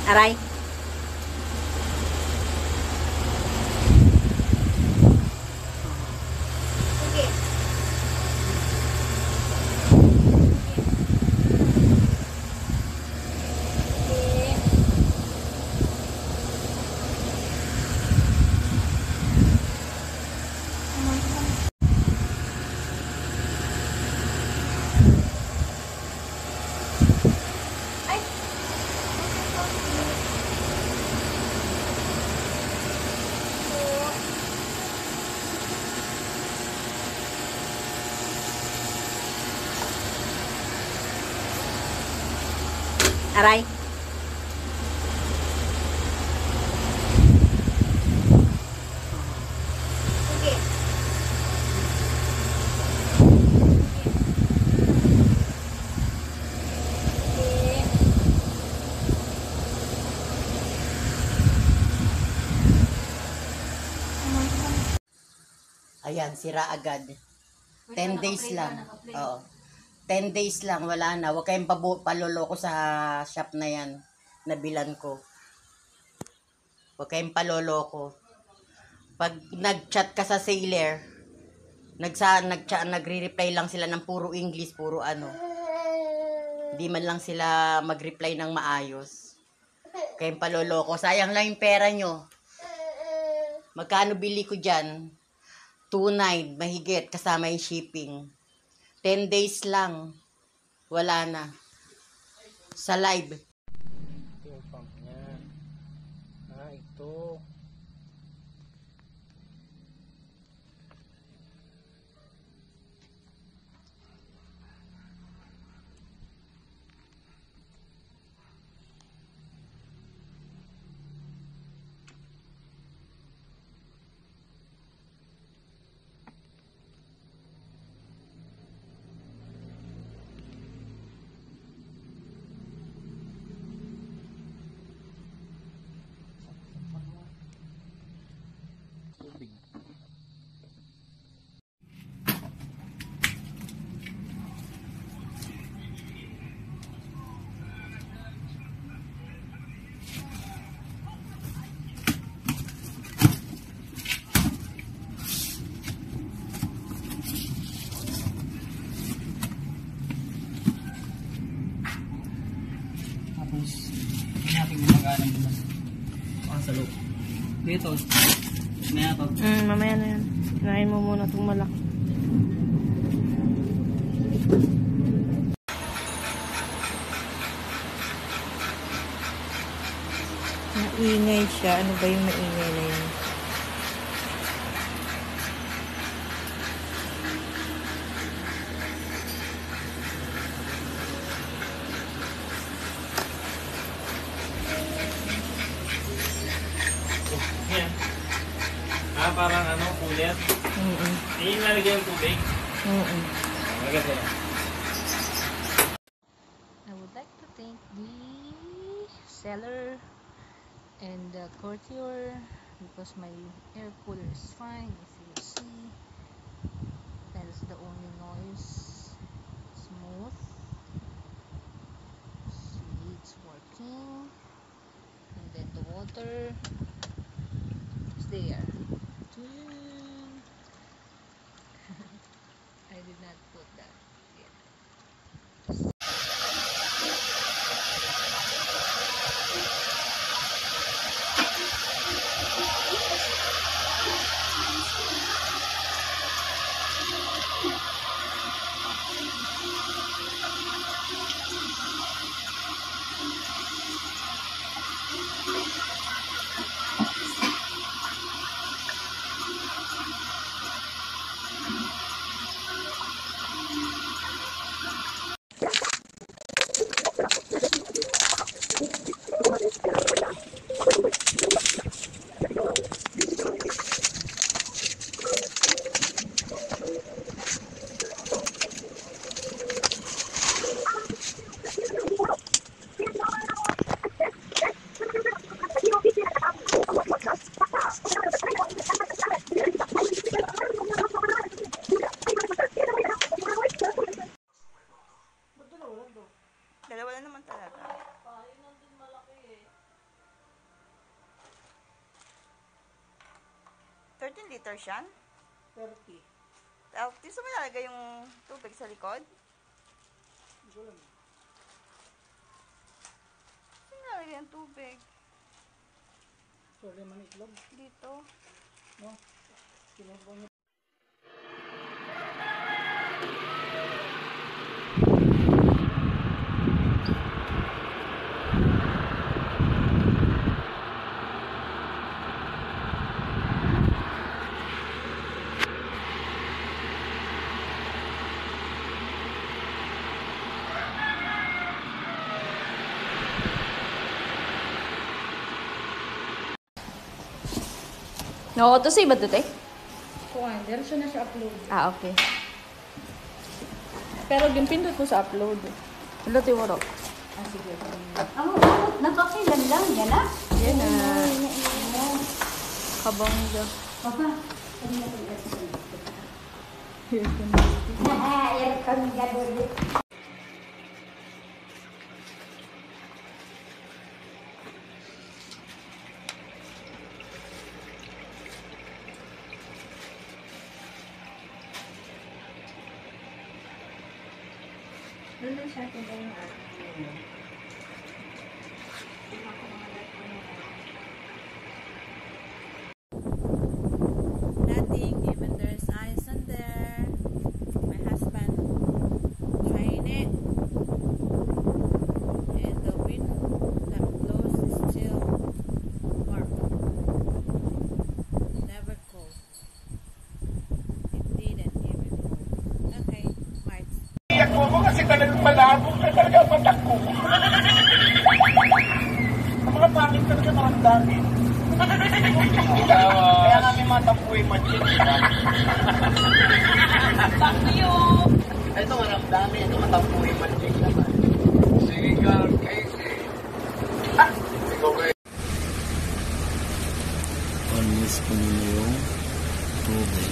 Aray. Aray. Ayan, sira agad. 10 days lang. Oo. 10 days lang, wala na. Huwag kayong paloloko sa shop na yan. Nabilan ko. Huwag kayong paloloko. Pag nag-chat ka sa seller, nagre-reply lang sila ng puro English, puro ano. Hindi man lang sila mag-reply ng maayos. Huwag kayong paloloko. Sayang lang yung pera nyo. Magkano bili ko dyan? 2.9, mahigit, kasama yung shipping. 10 days lang. Wala na. Sa live. Ito yung pump niya. Ito. Tubig. Tapos, natin gumagana muna sa loob. Dito. Mamaya to. Mamaya na yan. Kinain mo muna itong malaki. Maingay siya. Ano ba yung maingay na yun? Yan. Parang ano, cooler. Hindi nalagyan yung tubig. Maganda yan. I would like to thank the seller and the courtier because my air cooler is fine, as you see. That is the only noise. Smooth. See, it's working. And then the water is there. I did not put that yet. liters yan? 30. Gusto mo nalagay yung tubig sa likod? Hindi ko lang. Gusto mo nalagay yung tubig? Sorry man itlog. Dito. No? Kinuha niyo. No, to say ba ito, te? Kuhan, diretso na siya upload. Ah, okay. Pero ginpindot ko sa upload. Hello, te, waro. Ah, sige. Nakakailan lang, yan na. Yan na. Kabangga. Yan kami gano'n. Nothing, even there's ice on there. My husband trying it. And the wind that blows is still warm. Never cold. It didn't even cold. Okay, March. Iyak mo kasi talagang malabo ka talaga matak ko. Ang mga pangit talaga mga dami. Kaya namin mga tampuin man-check. Ito nga dami, ito matampuin man-check naman. Sige ka, Casey. Ikaw ba? Anis ko nyo yung tubig.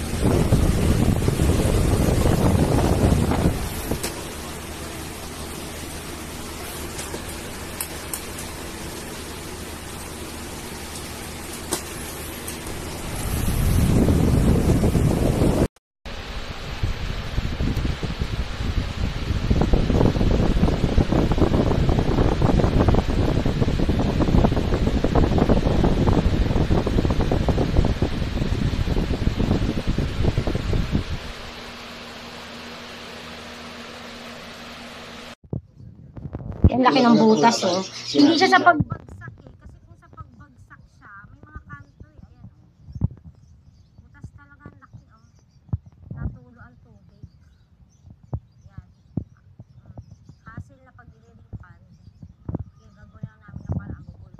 Ang laki ng butas, oh. Hindi siya sa pagbagsak, eh. Kasi kung sa pagbagsak siya, may mga kanto, eh. Ayan, oh. Butas talaga ang laki, oh. Natulo ang tubig. Yan. Hassle na pag ililipan. Yung gagawin lang namin na parang bubul.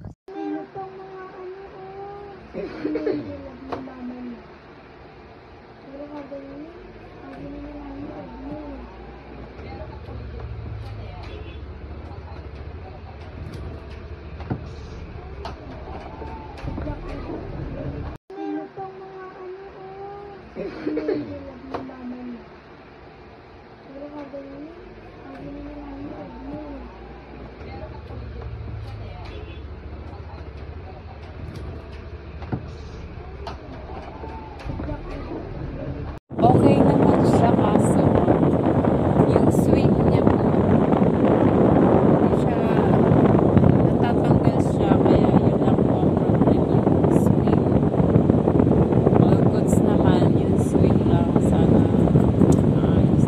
Okay naman siya kaso yung swing niya po hindi siya natatanggal siya kaya yun lang po ang problem yung swing. All goods naman yung swing lang sana ayos.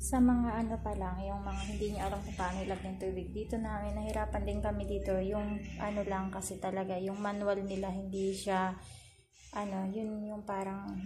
Sa mga ano pa lang, yung mga hindi niya alam kung paano ilagyan tubig. Dito namin, nahirapan din kami dito. Yung ano lang kasi talaga, yung manual nila, hindi siya, ano, yun yung parang